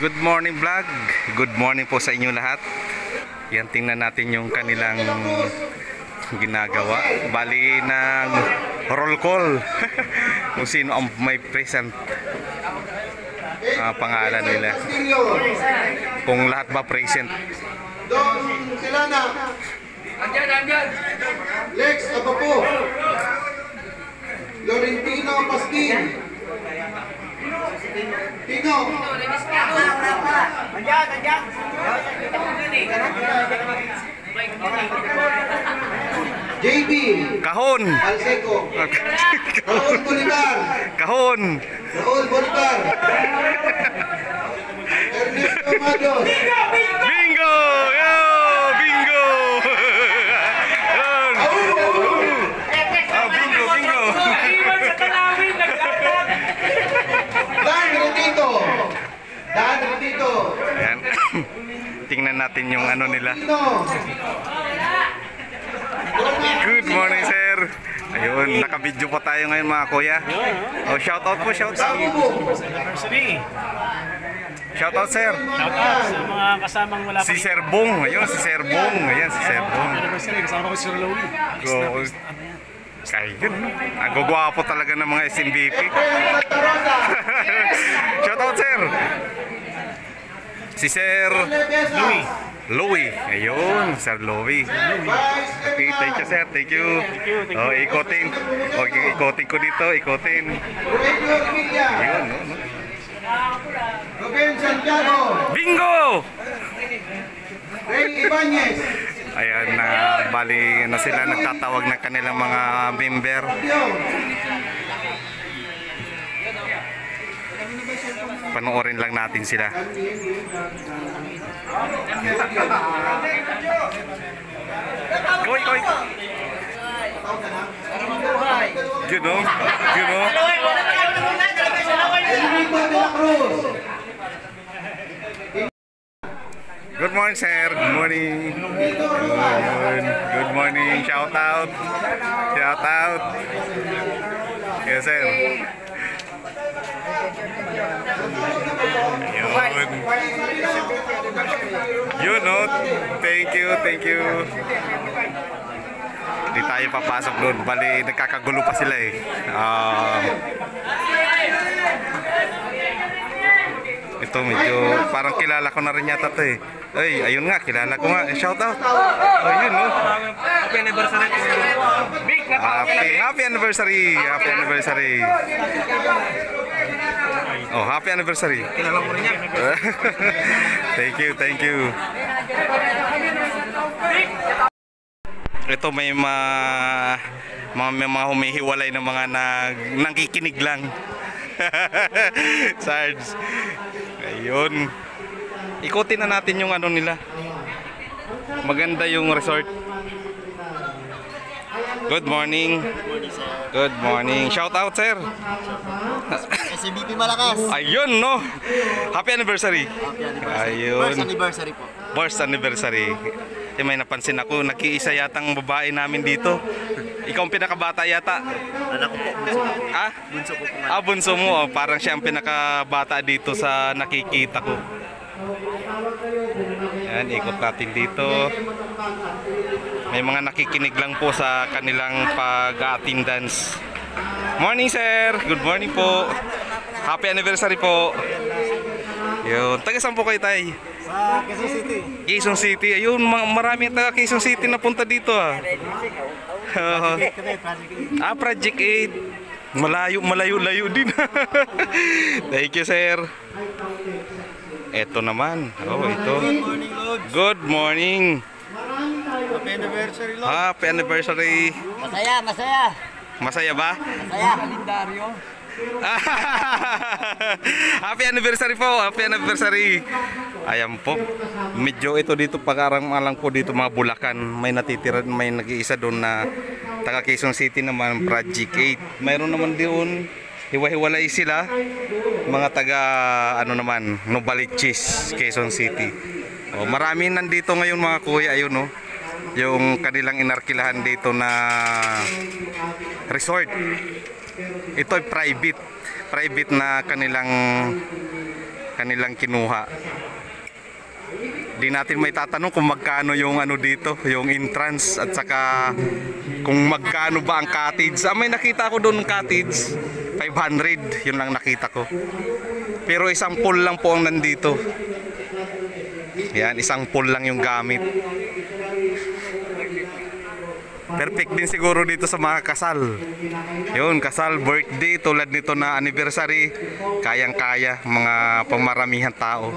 Good morning vlog. Good morning po sa inyo lahat. Yan, tingnan natin yung kanilang ginagawa. Bali ng roll call. Kung sino ang may present, pangalan nila. Kung lahat ba present. Don Silana. Andyan. Lex Abapo. Lorentino Pasquin. Tino. Andyan. JB. Kahon. Alseco. Raul Bolivar. Kahon. Raul Bolivar. Ernesto Mados. Bingo! Yo! Bingo! Yun. Bingo! Dan Retito. Ayan. Tingnan natin yung ano nila. Good morning, sir. Ayun, naka-video pa tayo ngayon mga kuya. Oh, shout out po, shout out. Shout out, sir. Shout out sa mga kasamang wala pa. Si Sir Bong. Ayun, si Sir Bong. Ayan, si Sir Bong. Kasama ko si Sir Lowy. Ayun, nagugwapo talaga ng mga SMBP. Shout out, sir. Si Sir Louie. Ayun, Sir Louie. Okay, thank you, sir. Thank you. Oh, ikotin. Okay, ikotin ko dito. Ikotin. Ayun, no. Ruben Santiago. Bingo! Ray Ibanez. Ayan, bali na sila nagtatawag ng kanilang mga member. Panoorin lang natin sila. Koy. You know? Enrico de la Cruz. Good morning, sir. Good morning. Good morning. Shout out. Yes, sir. Yun, no? Thank you. Hindi tayo papasok doon. Bali, nagkakagulo pa sila eh. Ito medyo parang kilala ko na rin yata ito eh. Ay, ayun nga, kilala ko nga. Shout out. Ayun, no? Happy anniversary. Happy anniversary. Oh, happy anniversary. Kilala ko rin yan. Thank you. Ito may mga humihiwalay ng mga nangkikinig lang. Sarge. Ayun. Ikutin na natin yung ano nila. Maganda yung resort. Good morning. Shout out, sir. SMBP Malakas. Ayun, no. Happy anniversary. Ayun. First anniversary po. First anniversary. May napansin ako, nag-iisa yatang babae namin dito. Ikaw ang pinakabata yata. Anak ko po. Bunso ko po. Bunso mo. Parang siya ang pinakabata dito sa nakikita ko. Yan, ikot natin dito. May mga nakikinig lang po sa kanilang pag-attendance. Morning, sir. Good morning po. Happy anniversary po. Yun. Taga saan po kayo, tay? Sa Quezon City. Quezon City. Ayun, marami taga Quezon City na punta dito Project 8. Malayo din. Thank you, sir. Ito naman. Ito. Good morning. Happy anniversary, Lord. Happy anniversary. Masaya. Masaya ba? Masaya. Kalendaryo. Happy anniversary po. Happy anniversary. Ayan po. Medyo ito dito pag-arang-alang po dito mga Bulacan. May natitira, may nag-iisa doon na taga Quezon City naman, Project 8. Mayroon naman doon, hiwa-hiwalay sila. Mga taga Novaliches, Quezon City. Marami nandito ngayon mga kuya. Ayun, no. Yung kanilang inarkilahan dito na resort. Ito ay private na kanilang kanilang kinuha. Di natin may tatanong kung magkano yung ano dito, yung entrance at saka kung magkano ba ang cottage. May nakita ko doon cottage, 500, yun lang nakita ko. Pero isang pool lang po ang nandito. Yan, isang pool lang yung gamit. Perfect din siguro dito sa mga kasal. Yun, kasal, birthday, tulad nito na anniversary, kayang-kaya, mga pamaramihan tao.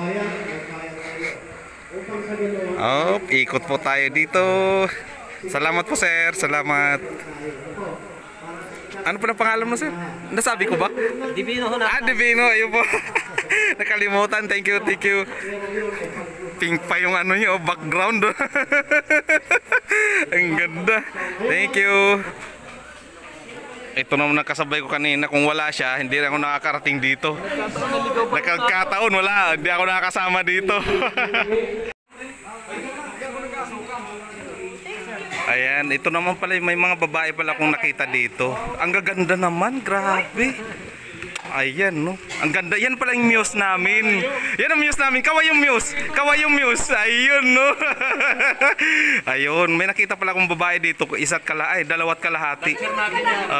Ikot po tayo dito. Salamat po sir, salamat. Ano pa na pangalan mo sir? Nasabi ko ba? Divino ho na. Divino, ayun po. Nakalimutan, thank you, thank you. Pink pa yung ano nyo, background. Ang ganda. Thank you. Ito naman nakasabay ko kanina. Kung wala siya, hindi ako nakakarating dito. Nagkataon, wala. Hindi ako nakakasama dito. Ayan, ito naman pala may mga babae pala akong nakita dito. Ang gaganda naman, grabe. Ayan, no. Ang ganda. Yan pala yung muse namin. Yan ang muse namin. Kaway yung muse. Kaway yung muse. Ayun, no. Ayun. May nakita pala akong babae dito. Dalawat kalahati.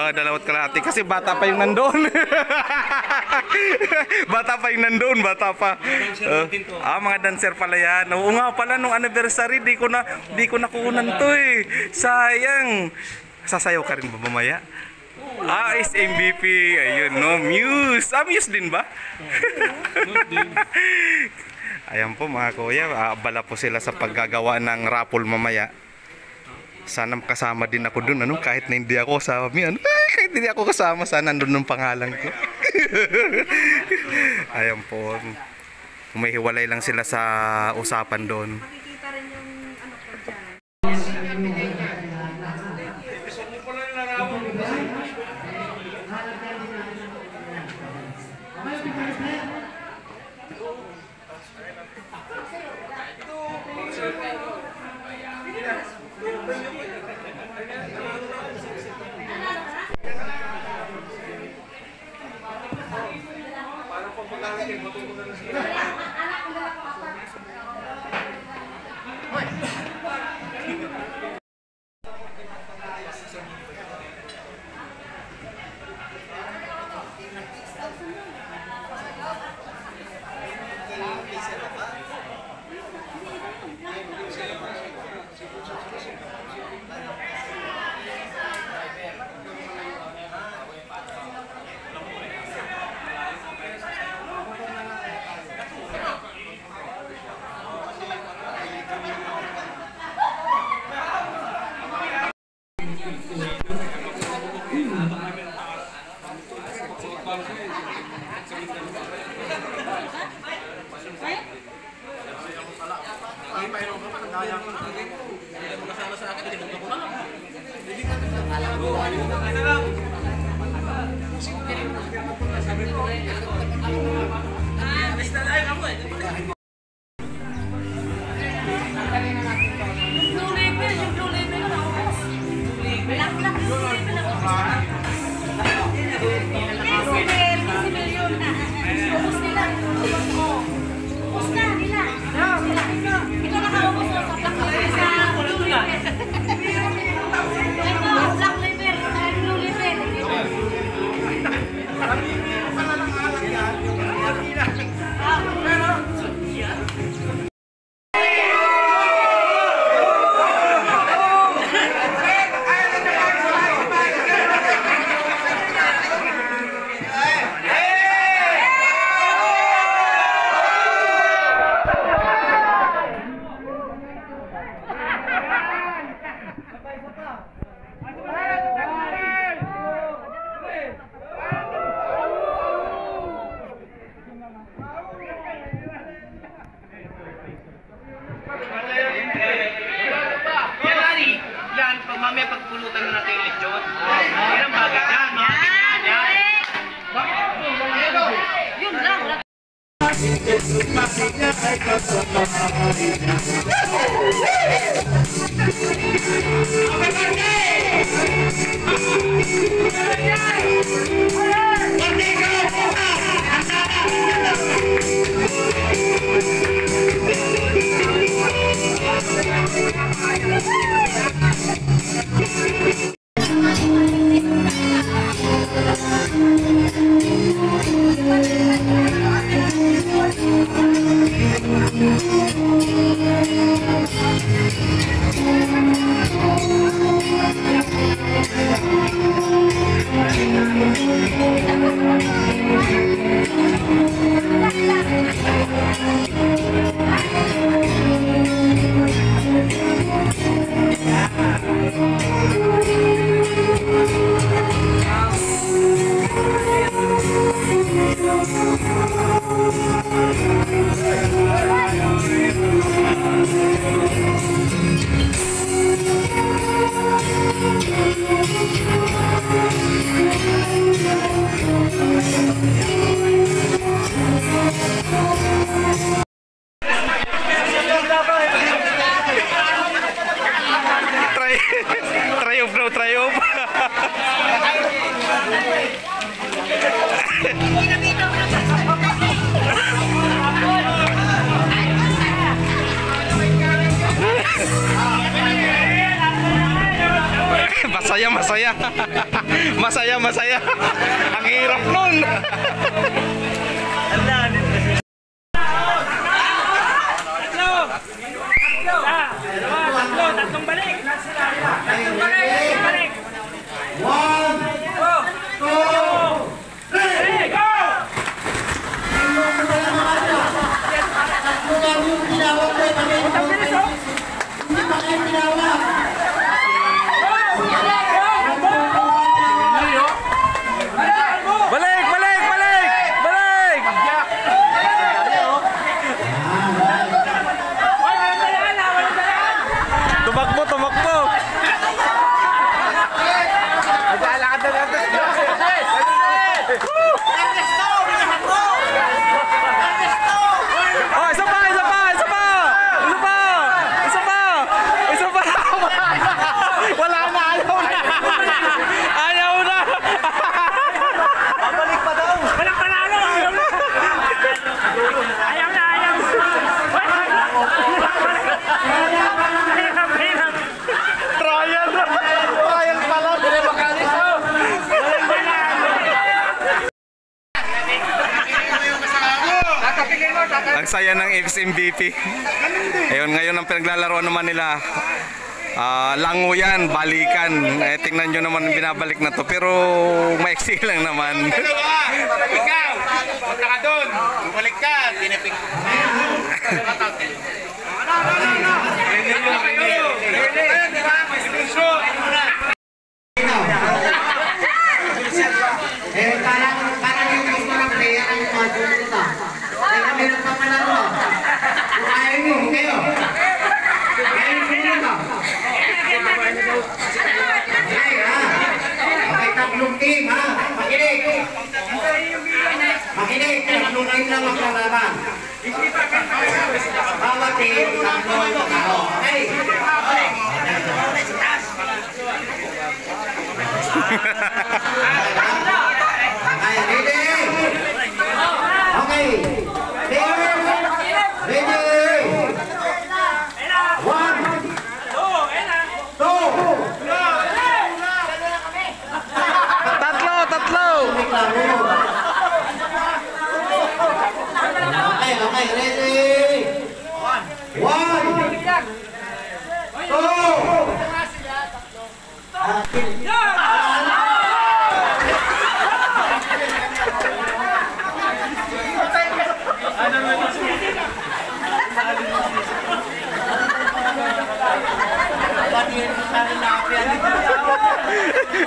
Dalawat kalahati. Kasi bata pa yung nandun. Bata pa yung nandun. Bata pa. Mga dancer pala yan. Oo nga pala, nung anniversary, di ko nakunan to eh. Sayang. Sasayaw ka rin ba mamaya? Is MVP. Ayun, no. Muse. Muse din ba? Ayan po mga kuya. Abala po sila sa paggagawa ng raffle mamaya. Sana makasama din ako dun. Ano? Kahit na hindi ako kasama. Kahit hindi ako kasama. Sana nandun ng pangalan ko. Ayan po. Humihiwalay lang sila sa usapan doon. Makikita rin yung ano ko dyan. Hey! Karayom. Masaya, masaya. Masaya, masaya. Ang hirap nun. Tatlong balik. Tatlong balik. One, two, three, go! Balik, balik, balik. Balik. Tumakbo, tumakbo. Oh, isa pa, isa pa, isa pa. Isa pa. Isa pa. Isa pa. Wala na, ayaw na. Ayaw na. Babalik pa daw. Walang panalo. Ayaw na, ayaw. Hirap. Trial na. Trial pala. Ang saya ng ex-MVP. Ayun, ngayon ang pinaglalaroan naman nila. Lango yan, balikan. Tingnan nyo naman binabalik na to. Pero maiksi lang naman. Ikaw! Punta ka doon! Bumalik ka! Tinipik ko. Parang yung gusto ng player ang magpunta. Kaya meron pa palaro. Kung ayaw nyo, kayo. Ayaw nyo na. Okay, ha? Okay, tatlong team, ha? Makinig. Makinig, tatlong team lang ang kalaban. Bawat team, tatlong tao. Okay? Okay, ready? Okay. Ready? One. Two. Tatlo, tatlo. Okay, okay, ready? One. Two.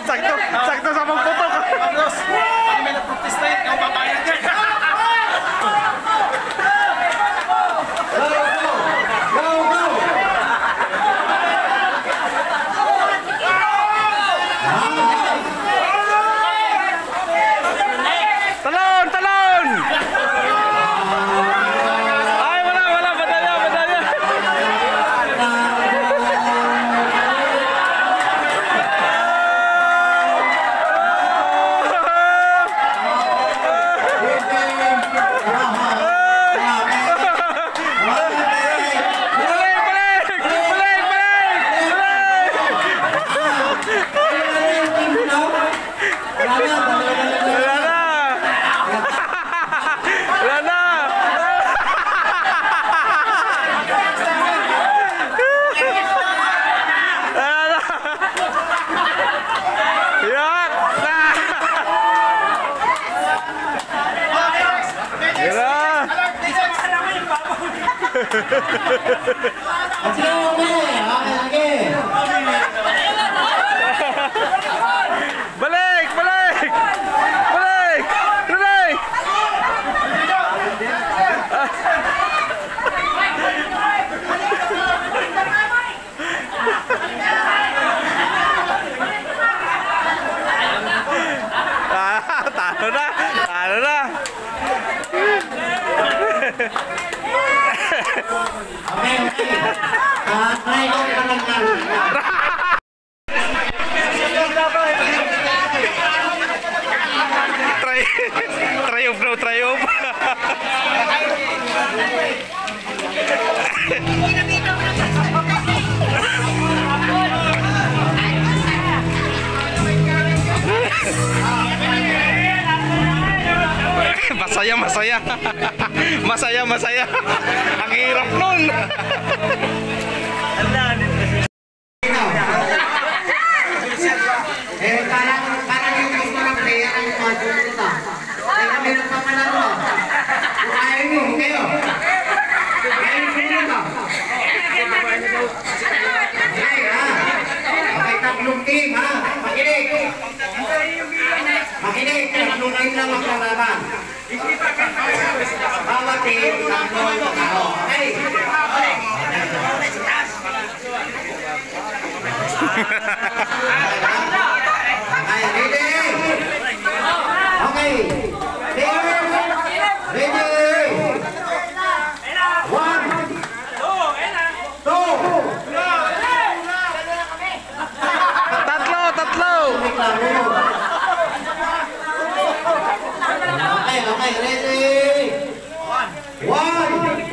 Sakto, sakto sa pagputok. Pag may nagprotesta yun, ang babayad ka. Go, go. Talon, talon. Ay, wala, wala. Badaya, badaya. Balik, balik. Balik, balik. Wala na. Wala na. Wala na. Yak na. Balik, balik. Balik. Balik. Talo na. Talo na. Okay, okay. Try out ka lang lang. masaya. Masaya, masaya. Ang hirap nun. Parang yung gusto ng player ang module nito. Kaya meron pa palaro. Kung ayaw nyo, kayo. Kaya yung sumunod. Okay, ha? Okay, tatlong team, ha? Makinig. Makinig, tatlong team lang ang kalaban. Bawat team, tatlong tao. Okay? Okay, ready? Okay. Ready? 1, 2, Tatlo, tatlo. Okay, okay, ready? 1, 2,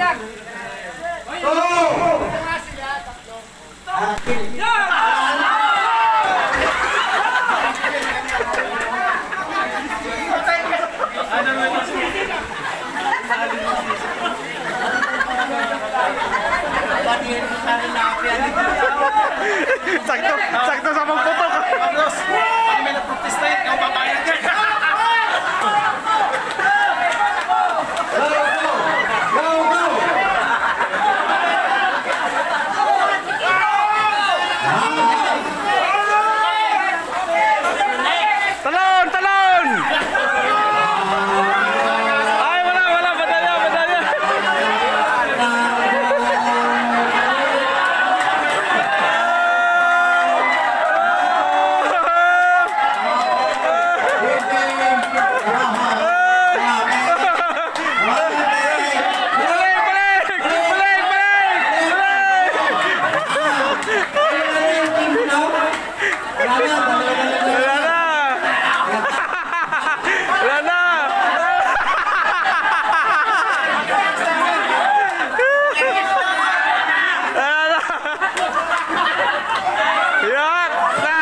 Sakto, sakto sa pagputok. Carlos, pag may nagprotesta yun, ikaw babayad yan. go, go! Talon, talon. Ay, wala, wala. Madaya, madaya. Balik, balik. Balik, balik. Wala na. Wala na. Wala na. Yak na.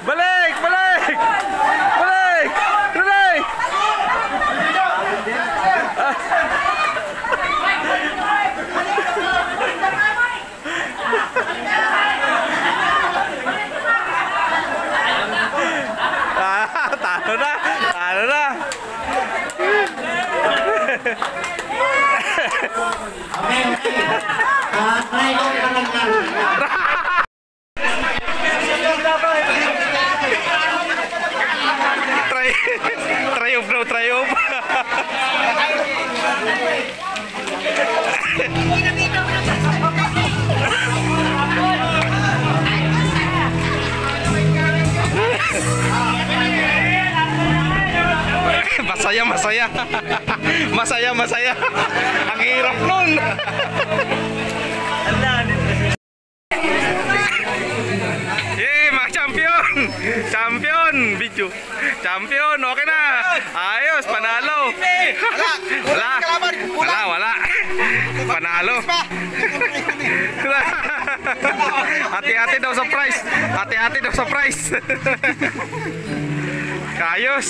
Balik, balik. Balik. Balik. Talo na. Talo na. Okay, okay. Try out ka lang lang. Triumph bro, triumph. Masaya, masaya. Masaya, masaya. Ang hirap nun. Yay, mga champion! Champion! Video. Champion, okay na. Ayos, panalo. Wala. Wala, wala. Panalo. Hati-hati daw sa price. Hati-hati daw sa price. Ayos.